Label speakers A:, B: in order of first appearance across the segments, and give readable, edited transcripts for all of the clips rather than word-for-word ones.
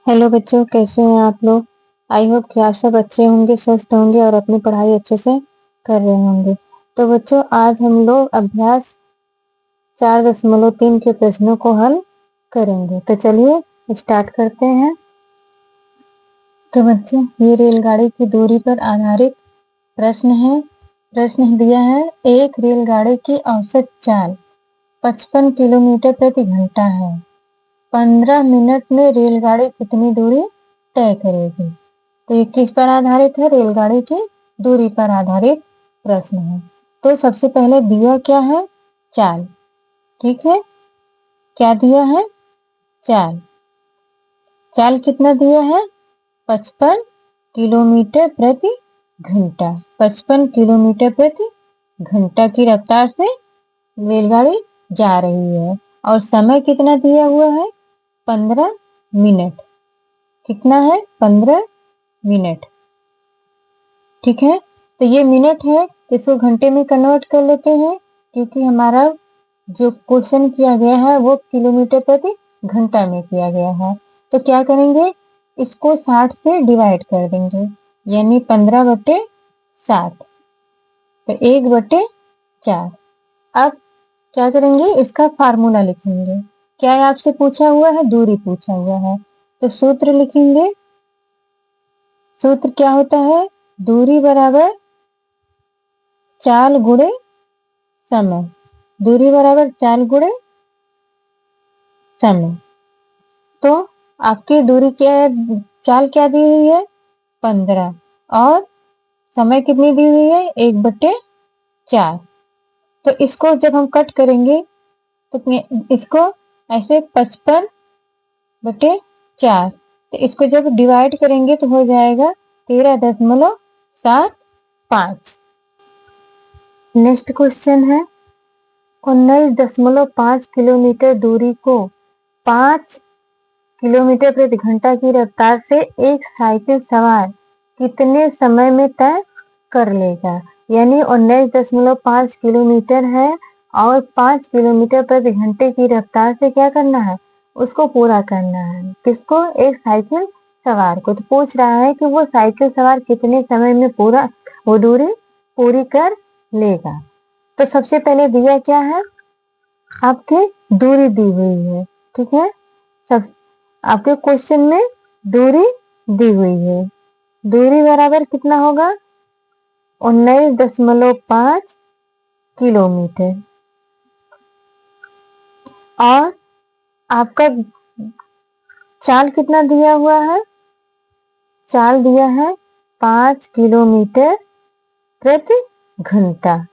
A: Hello बच्चों, कैसे हैं आप लोग। आई होप कि आप सब अच्छे होंगे, स्वस्थ होंगे और अपनी पढ़ाई अच्छे से कर रहे होंगे। तो बच्चों, आज हम लोग अभ्यास 4.3 के प्रश्नों को हल करेंगे। तो चलिए स्टार्ट करते हैं। तो बच्चों, ये रेलगाड़ी की दूरी पर आधारित प्रश्न है। प्रश्न दिया है, एक रेलगाड़ी की औसत चाल 55 किलोमीटर प्रति घंटा है। 15 मिनट में रेलगाड़ी कितनी दूरी तय करेगी। तो ये किस पर आधारित है? रेलगाड़ी की दूरी पर आधारित प्रश्न है। तो सबसे पहले दिया क्या है? चाल। ठीक है, क्या दिया है? चाल। चाल कितना दिया है? 55 किलोमीटर प्रति घंटा। 55 किलोमीटर प्रति घंटा की रफ्तार से रेलगाड़ी जा रही है। और समय कितना दिया हुआ है? 15 मिनट। कितना है? 15 मिनट। ठीक है, तो ये मिनट है, इसको घंटे में कन्वर्ट कर लेते हैं, क्योंकि हमारा जो क्वेश्चन किया गया है वो किलोमीटर प्रति घंटा में किया गया है। तो क्या करेंगे, इसको 60 से डिवाइड कर देंगे, यानी 15/7। तो 1/4। अब क्या करेंगे, इसका फार्मूला लिखेंगे। क्या आपसे पूछा हुआ है? दूरी पूछा हुआ है, तो सूत्र लिखेंगे। सूत्र क्या होता है? दूरी बराबर चाल गुणे समय। दूरी बराबर चाल गुणे समय। तो आपकी दूरी क्या है? चाल क्या दी हुई है? 15। और समय कितनी दी हुई है? 1/4। तो इसको जब हम कट करेंगे तो इसको ऐसे 55/4। तो इसको जब डिवाइड करेंगे तो हो जाएगा 13.75। नेक्स्ट क्वेश्चन है, 19.5 किलोमीटर दूरी को 5 किलोमीटर प्रति घंटा की रफ्तार से एक साइकिल सवार कितने समय में तय कर लेगा। यानी 19.5 किलोमीटर है और 5 किलोमीटर प्रति घंटे की रफ्तार से क्या करना है? उसको पूरा करना है। किसको? एक साइकिल सवार को। तो पूछ रहा है कि वो साइकिल सवार कितने समय में पूरा वो दूरी पूरी कर लेगा। तो सबसे पहले दिया क्या है? आपकी दूरी दी हुई है। ठीक है, सब आपके क्वेश्चन में दूरी दी हुई है। दूरी बराबर कितना होगा? 19.5 किलोमीटर। और आपका चाल कितना दिया हुआ है? चाल दिया है 5 किलोमीटर प्रति घंटा।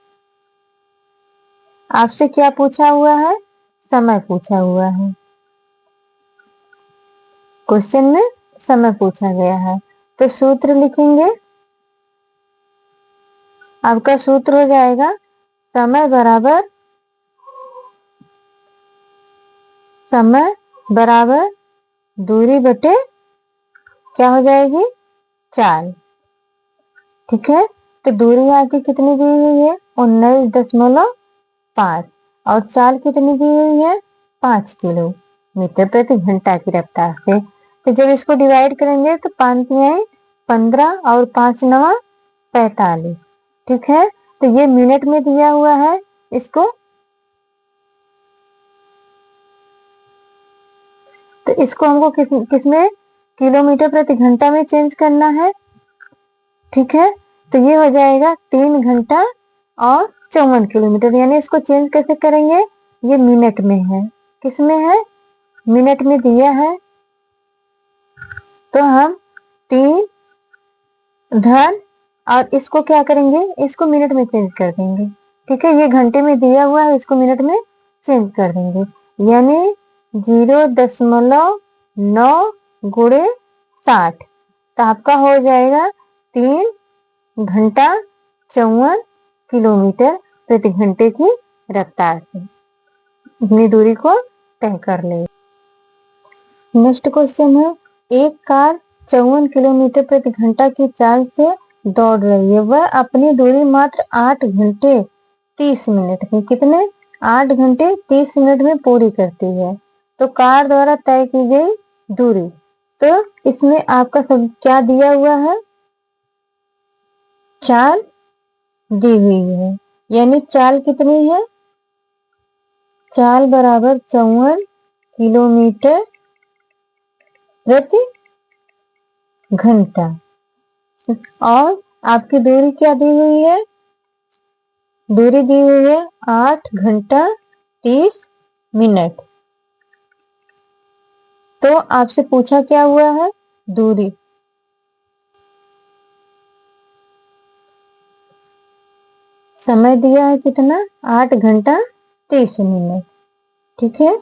A: आपसे क्या पूछा हुआ है? समय पूछा हुआ है। क्वेश्चन में समय पूछा गया है। तो सूत्र लिखेंगे। आपका सूत्र हो जाएगा समय बराबर दूरी बटे क्या हो जाएगी? चाल। ठीक है, तो दूरी आपकी कितनी दी हुई है? 19.5। और चाल कितनी दी हुई है? 5 किलोमीटर प्रति घंटा की रफ्तार से। तो जब इसको डिवाइड करेंगे तो 5 में 15 और 5 9 45। ठीक है, तो ये मिनट में दिया हुआ है। इसको तो इसको हमको किसमें किलोमीटर प्रति घंटा में चेंज करना है। ठीक है, तो ये हो जाएगा 3 घंटा और 54 किलोमीटर। यानी इसको चेंज कैसे करेंगे? ये मिनट में है। किस में है? मिनट में दिया है। तो हम 3 धन और इसको क्या करेंगे? इसको मिनट में चेंज कर देंगे। ठीक है, ये घंटे में दिया हुआ है, इसको मिनट में चेंज कर देंगे। यानी 0.9 गुणे 60। तो आपका हो जाएगा 3 घंटा 54 किलोमीटर प्रति घंटे की रफ्तार से अपनी दूरी को तय कर ले। नेक्स्ट क्वेश्चन है, एक कार 54 किलोमीटर प्रति घंटा की चाल से दौड़ रही है। वह अपनी दूरी मात्र 8 घंटे 30 मिनट में कितने? 8 घंटे 30 मिनट में पूरी करती है। तो कार द्वारा तय की गई दूरी तो इसमें आपका सब क्या दिया हुआ है, चाल दी हुई है, यानी चाल कितनी है, चाल बराबर 54 किलोमीटर प्रति घंटा। और आपकी दूरी क्या दी हुई है, दूरी दी हुई है 8 घंटा 30 मिनट। तो आपसे पूछा क्या हुआ है, दूरी। समय दिया है कितना, 8 घंटा 30 मिनट। ठीक है,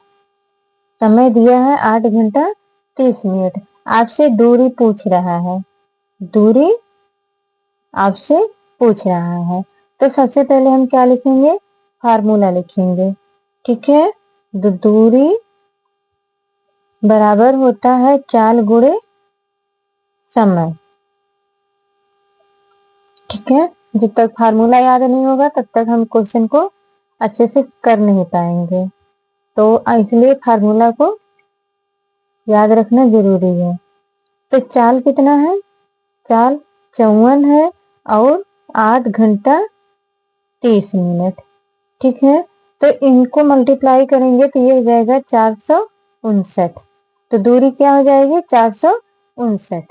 A: समय दिया है 8 घंटा 30 मिनट। आपसे दूरी पूछ रहा है, दूरी आपसे पूछ रहा है। तो सबसे पहले हम क्या लिखेंगे, फार्मूला लिखेंगे। ठीक है, दूरी बराबर होता है चाल गुणे समय। ठीक है, जब तक फार्मूला याद नहीं होगा तब तक हम क्वेश्चन को अच्छे से कर नहीं पाएंगे, तो इसलिए फार्मूला को याद रखना जरूरी है। तो चाल कितना है, चाल 54 है और 8 घंटा 30 मिनट। ठीक है, तो इनको मल्टीप्लाई करेंगे तो ये हो जाएगा 459। तो दूरी क्या हो जाएगी, 459।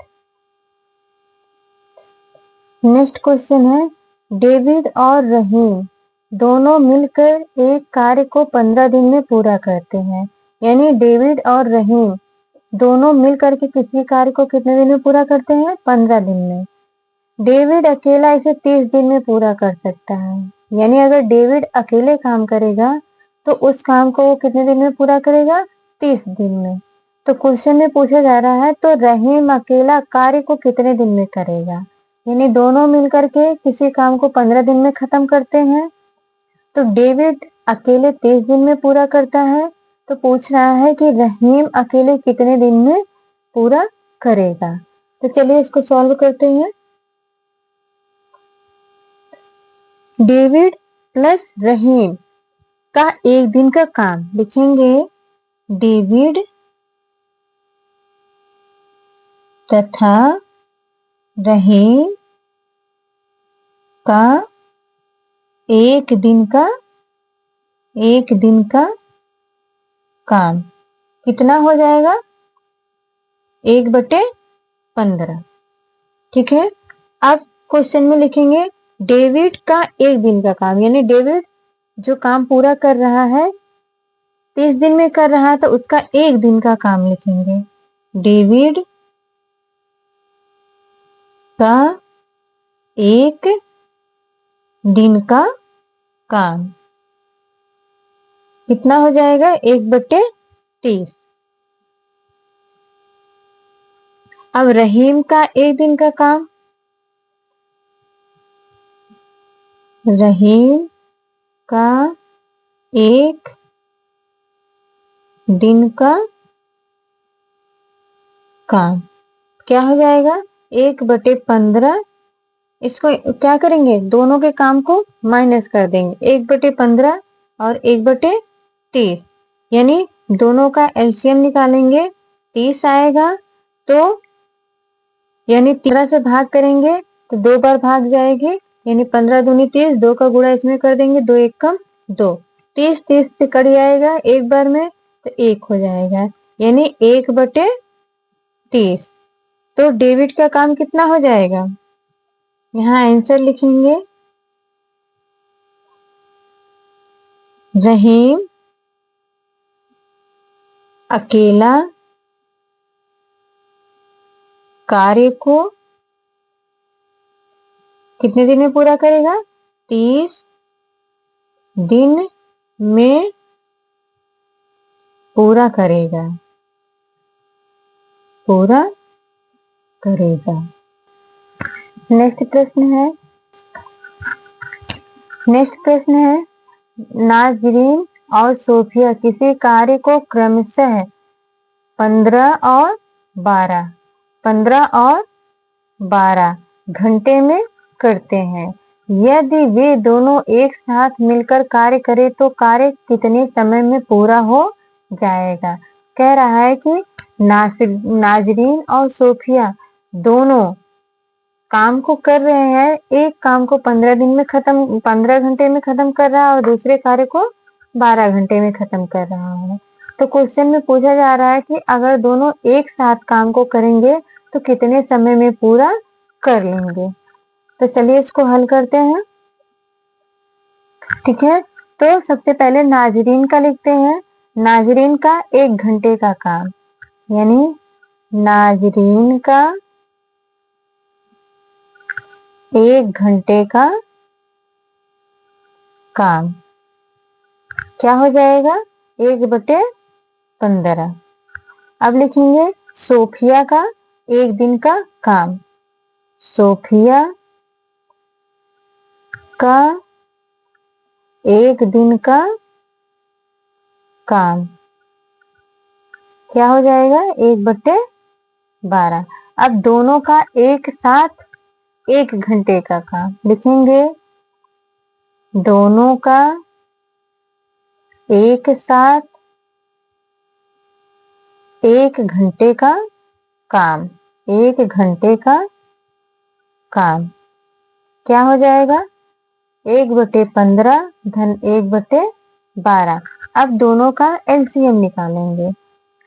A: नेक्स्ट क्वेश्चन है, डेविड और रहीम दोनों मिलकर एक कार्य को 15 दिन में पूरा करते हैं। यानी डेविड और रहीम दोनों मिलकर के किसी कार्य को कितने दिन में पूरा करते हैं, 15 दिन में। डेविड अकेला इसे 30 दिन में पूरा कर सकता है। यानी अगर डेविड अकेले काम करेगा तो उस काम को वो कितने दिन में पूरा करेगा, 30 दिन में। तो क्वेश्चन में पूछा जा रहा है तो रहीम अकेला कार्य को कितने दिन में करेगा। यानी दोनों मिलकर के किसी काम को 15 दिन में खत्म करते हैं, तो डेविड अकेले 30 दिन में पूरा करता है। तो पूछ रहा है कि रहीम अकेले कितने दिन में पूरा करेगा। तो चलिए इसको सॉल्व करते हैं। डेविड प्लस रहीम का एक दिन का काम लिखेंगे, डेविड तथा रहीम का एक दिन का काम कितना हो जाएगा, 1/15। ठीक है, अब क्वेश्चन में लिखेंगे डेविड का एक दिन का काम, यानी डेविड जो काम पूरा कर रहा है 30 दिन में कर रहा है तो उसका एक दिन का काम लिखेंगे, डेविड का एक दिन का काम कितना हो जाएगा, 1/30। अब रहीम का एक दिन का काम, रहीम का एक दिन का काम क्या हो जाएगा, 1/15। इसको क्या करेंगे, दोनों के काम को माइनस कर देंगे, 1/15 और 1/30, यानी दोनों का एलसीएम निकालेंगे, 30 आएगा। तो यानी 15 से भाग करेंगे तो 2 बार भाग जाएगी, यानी 15 दूनी 30, 2 का गुणा इसमें कर देंगे, 2 1 कम 2, 30 30 से कट जाएगा एक बार में तो 1 हो जाएगा, यानी 1/30। तो डेविड का काम कितना हो जाएगा, यहाँ आंसर लिखेंगे, रहीम अकेला कार्य को कितने दिन में पूरा करेगा, 30 दिन में पूरा करेगा, पूरा करेगा। नेक्स्ट प्रश्न है, नाजरीन और सोफिया किसी कार्य को क्रमशः 15 और 12 घंटे में करते हैं। यदि वे दोनों एक साथ मिलकर कार्य करें तो कार्य कितने समय में पूरा हो जाएगा। कह रहा है कि नाजरीन और सोफिया दोनों काम को कर रहे हैं। एक काम को 15 घंटे में खत्म कर रहा है और दूसरे कार्य को 12 घंटे में खत्म कर रहा है। तो क्वेश्चन में पूछा जा रहा है कि अगर दोनों एक साथ काम को करेंगे तो कितने समय में पूरा कर लेंगे। तो चलिए इसको हल करते हैं। ठीक है, तो सबसे पहले नाजरीन का लिखते हैं। नाजरीन का 1 घंटे का काम, यानी नाजरीन का 1 घंटे का काम क्या हो जाएगा, 1/15। अब लिखेंगे सोफिया का 1 दिन का काम। सोफिया का 1 दिन का काम क्या हो जाएगा, 1/12। अब दोनों का एक साथ 1 घंटे का काम लिखेंगे। दोनों का एक साथ 1 घंटे का काम, 1 घंटे का काम क्या हो जाएगा, 1/15 धन 1/12। अब दोनों का एलसीएम निकालेंगे।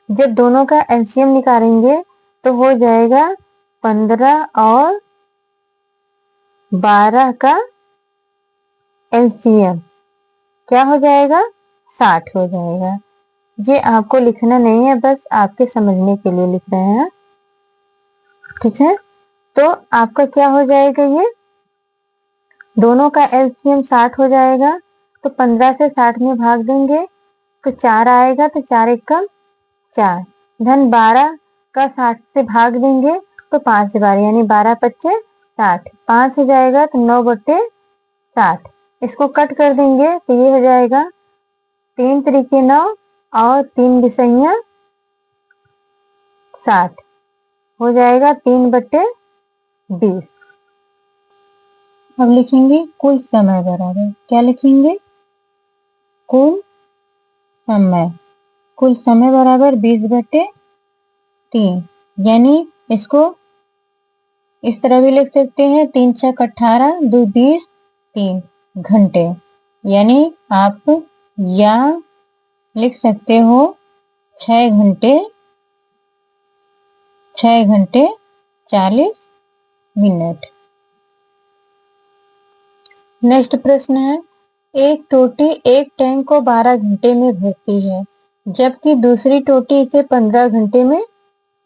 A: जब दोनों का एलसीएम निकालेंगे तो हो जाएगा 15 और 12 का एलसीएम क्या हो जाएगा, 60 हो जाएगा। ये आपको लिखना नहीं है, बस आपके समझने के लिए लिख रहे हैं। ठीक है, तो आपका क्या हो जाएगा, ये दोनों का एलसीएम 60 हो जाएगा। तो 15 से 60 में भाग देंगे तो 4 आएगा, तो 4 एकम 4 धन 12 का 60 से भाग देंगे तो 5 बार, यानी 12×5 60, 5 हो जाएगा तो 9/60। इसको कट कर देंगे तो ये हो जाएगा 3×3 = 9 और 3×60 हो जाएगा 3/20। अब लिखेंगे कुल समय बराबर, क्या लिखेंगे, कुल समय। कुल समय बराबर 20/3, यानी इसको इस तरह भी लिख सकते हैं, 3×6 = 18, 2 20, 3 घंटे। यानी आप या लिख सकते हो 6 घंटे 40 मिनट। नेक्स्ट प्रश्न है, एक टोटी एक टैंक को 12 घंटे में भरती है, जबकि दूसरी टोटी इसे 15 घंटे में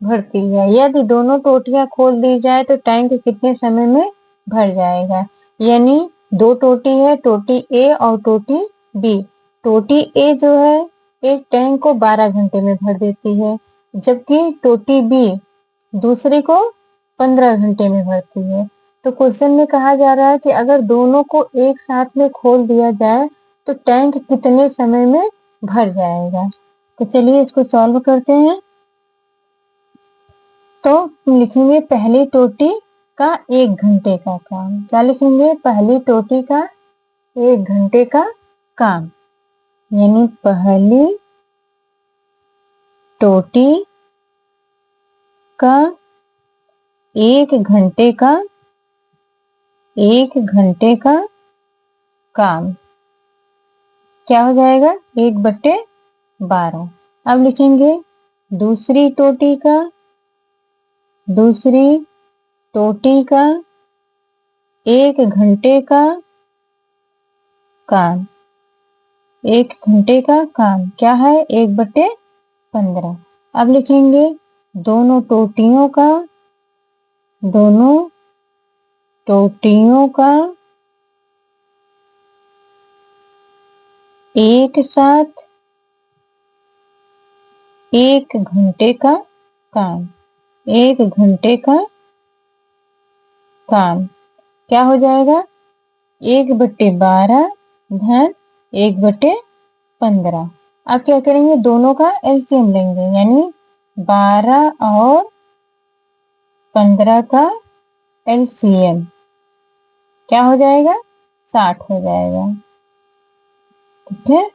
A: भरती है। यदि दोनों टोटियां खोल दी जाए तो टैंक कितने समय में भर जाएगा। यानी दो टोटी है, टोटी ए और टोटी बी। टोटी ए जो है एक टैंक को 12 घंटे में भर देती है, जबकि टोटी बी दूसरे को 15 घंटे में भरती है। तो क्वेश्चन में कहा जा रहा है कि अगर दोनों को एक साथ में खोल दिया जाए तो टैंक कितने समय में भर जाएगा। तो चलिए इसको सॉल्व करते हैं। तो लिखेंगे पहली टोटी का 1 घंटे का काम, क्या लिखेंगे, पहली टोटी का 1 घंटे का काम, यानी पहली टोटी का 1 घंटे का 1 घंटे का काम क्या हो जाएगा, 1/12। अब लिखेंगे दूसरी टोटी का 1 घंटे का काम, 1 घंटे का काम क्या है, 1/15। अब लिखेंगे दोनों टोटियों का एक साथ 1 घंटे का काम, 1 घंटे का काम क्या हो जाएगा, 1/12 धन 1/15। अब क्या करेंगे, दोनों का एलसीएम लेंगे, यानी 12 और 15 का एलसीएम क्या हो जाएगा, 60 हो जाएगा। ठीक है,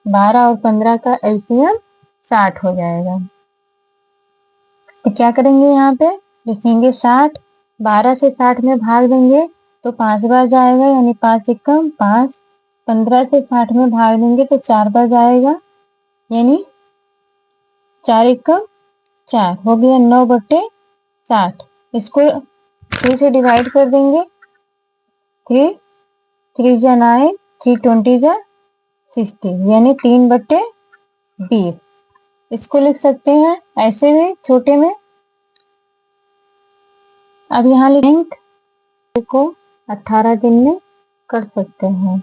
A: 12 और 15 का एलसीएम 60 हो जाएगा। तो क्या करेंगे, यहाँ पे लिखेंगे 60, 12 से 60 में भाग देंगे तो 5 बार जाएगा, यानी 5 एकम 5। 15 से 60 में भाग देंगे तो 4 बार जाएगा, यानी 4 एकम 4, हो गया 9/60। इसको 3 से डिवाइड कर देंगे, 3 3 जा 9, 3 20 जा 60, यानी 3/20। इसको लिख सकते हैं ऐसे में छोटे में। अब यहाँ लिखेंगे को 18 दिन में कर सकते हैं,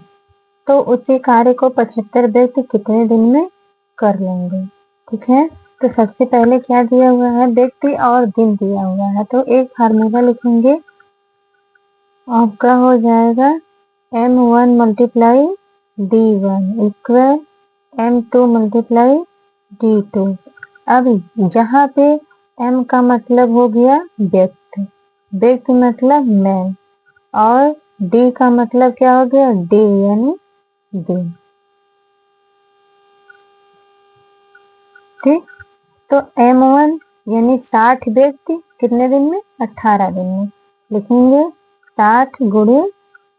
A: तो उसी कार्य को 75 व्यक्ति कितने दिन में कर लेंगे। ठीक है, तो सबसे पहले क्या दिया हुआ है, व्यक्ति और दिन दिया हुआ है, तो एक फार्मूला लिखेंगे, आपका हो जाएगा M1 multiply D1 equal M2 multiply D2। अब जहाँ पे M का मतलब हो गया व्यक्ति, व्यक्ति मतलब मैं, और D का मतलब क्या हो गया, डे यानी दिन। ठीक, तो M1 यानी 60 व्यक्ति कितने दिन में, 18 दिन में। लिखेंगे 60 गुणे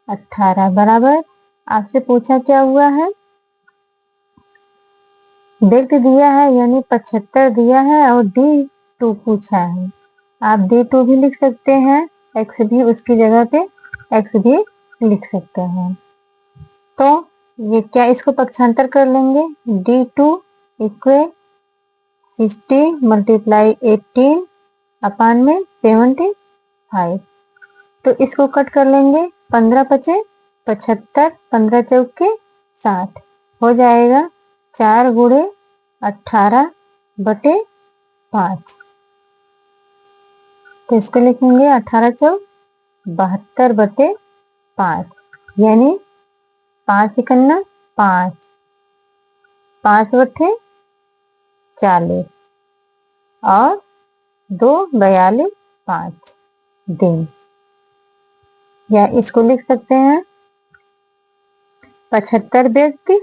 A: 18 बराबर, आपसे पूछा क्या हुआ है, व्यक्ति दिया है यानी 75 दिया है और D2 पूछा है। आप D2 भी लिख सकते हैं, x भी उसकी जगह पे x भी लिख सकते हैं। तो ये क्या, इसको पक्षांतर कर लेंगे, D2 इक्वल 60 मल्टीप्लाई 18 अपान में 75। तो इसको कट कर लेंगे, 15 पचे 75, 15 चौके 60, हो जाएगा 4 गुणे 18/5। तो इसको लिखेंगे 18 चौक 72/5, यानी 5 इकन्ना 5, 5/40 और 2 42 5 दिन। या इसको लिख सकते हैं 75 व्यक्ति,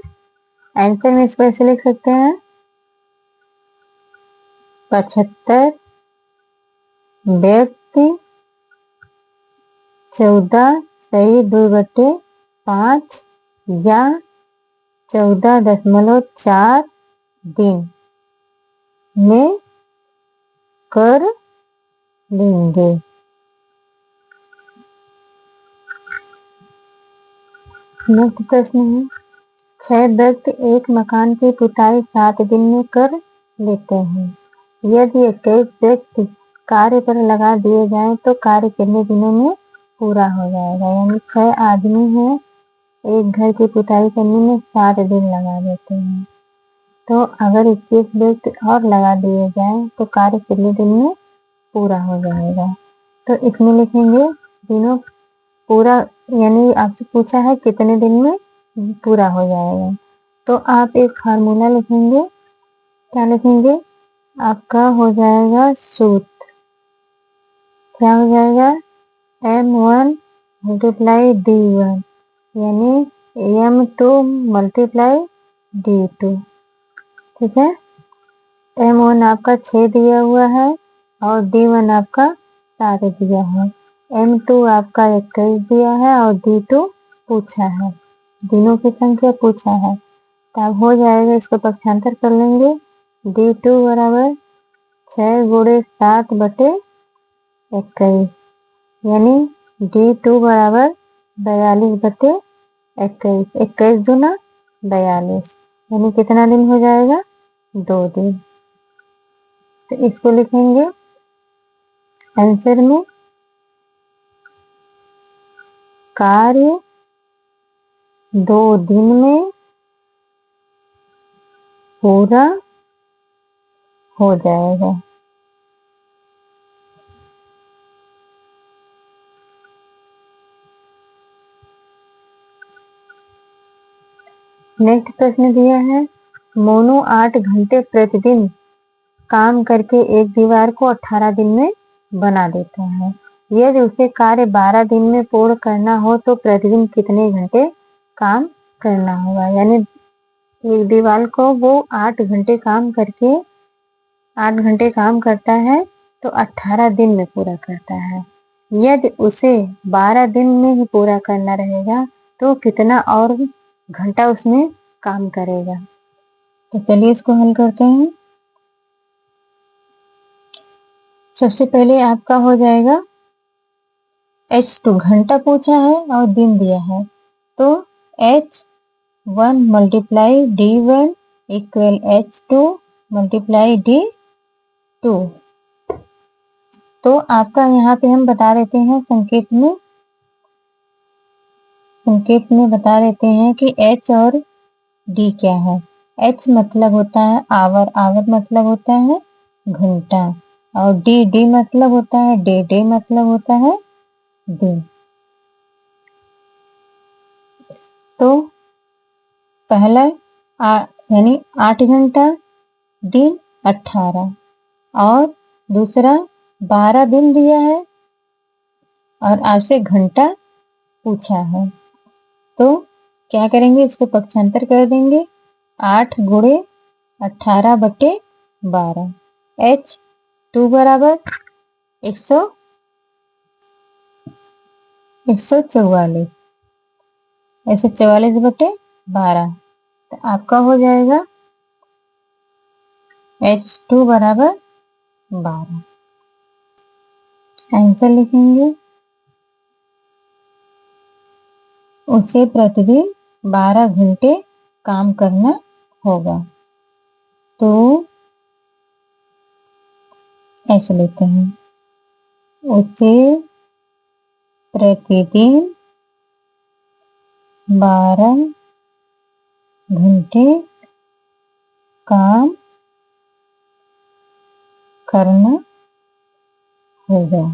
A: आंसर में इसको ऐसे लिख सकते हैं 75 व्यक्ति 14/2/5 या 14.4 दिन में कर लेंगे। नेक्स्ट प्रश्न है, 6 व्यक्ति एक मकान की पुताई 7 दिन में कर लेते हैं। यदि 21 व्यक्ति कार्य पर लगा दिए जाएं तो कार्य कितने दिनों में पूरा हो जाएगा। यानी 6 आदमी हैं, एक घर की पुताई करने में 7 दिन लगा देते हैं, तो अगर 21 व्यक्ति और लगा दिए जाएं तो कार्य कितने दिन में पूरा हो जाएगा। तो इसमें लिखेंगे दिनों पूरा, यानी आपसे पूछा है कितने दिन में पूरा हो जाएगा, तो आप एक फार्मूला लिखेंगे, क्या लिखेंगे, आपका हो जाएगा सूत्र, क्या हो जाएगा, M1 मल्टीप्लाई D1 यानी M2 मल्टीप्लाई D2। ठीक है, M1 आपका 6 दिया हुआ है और D1 आपका 7 दिया है, M2 आपका 21 दिया है और D2 पूछा है, दिनों की संख्या पूछा है। तब हो जाएगा, इसको पक्षांतर कर लेंगे, D2 बराबर 6 गुणे 7/21, यानी D2 बराबर 42/21, 21 दूना 42, यानी कितना दिन हो जाएगा, 2 दिन। तो इसको लिखेंगे आंसर में, कार्य 2 दिन में पूरा हो जाएगा। नेक्स्ट प्रश्न दिया है, मोनू 8 घंटे प्रतिदिन काम करके एक दीवार को 18 दिन में बना देता है। यदि उसे कार्य 12 दिन में पूर्ण करना हो तो प्रतिदिन कितने घंटे काम करना होगा। यानी एक दीवार को वो 8 घंटे काम करके 8 घंटे काम करता है तो 18 दिन में पूरा करता है। यदि उसे 12 दिन में ही पूरा करना रहेगा तो कितना और घंटा उसमें काम करेगा। तो चलिए इसको हल करते हैं। सबसे पहले आपका हो जाएगा H2, घंटा पूछा है और दिन दिया है, तो H1 multiply D1 equal H2 multiply D2। तो आपका यहाँ पे हम बता देते हैं संकेत में बता देते हैं कि H और D क्या है। H मतलब होता है आवर, आवर मतलब होता है घंटा, और D मतलब होता है डे मतलब होता है दिन। तो पहला यानी 8 घंटा, दिन 18, और दूसरा 12 दिन दिया है और आपसे घंटा पूछा है। तो क्या करेंगे, इसको पक्षांतर कर देंगे। 8 गुणे 18 बटे 12, H2 बराबर 144, 144 बटे 12। तो आपका हो जाएगा H2 बराबर 12। आंसर लिखेंगे, उसे प्रतिदिन 12 घंटे काम करना होगा। तो ऐसे लेते हैं, उसे प्रतिदिन 12 घंटे काम करना होगा।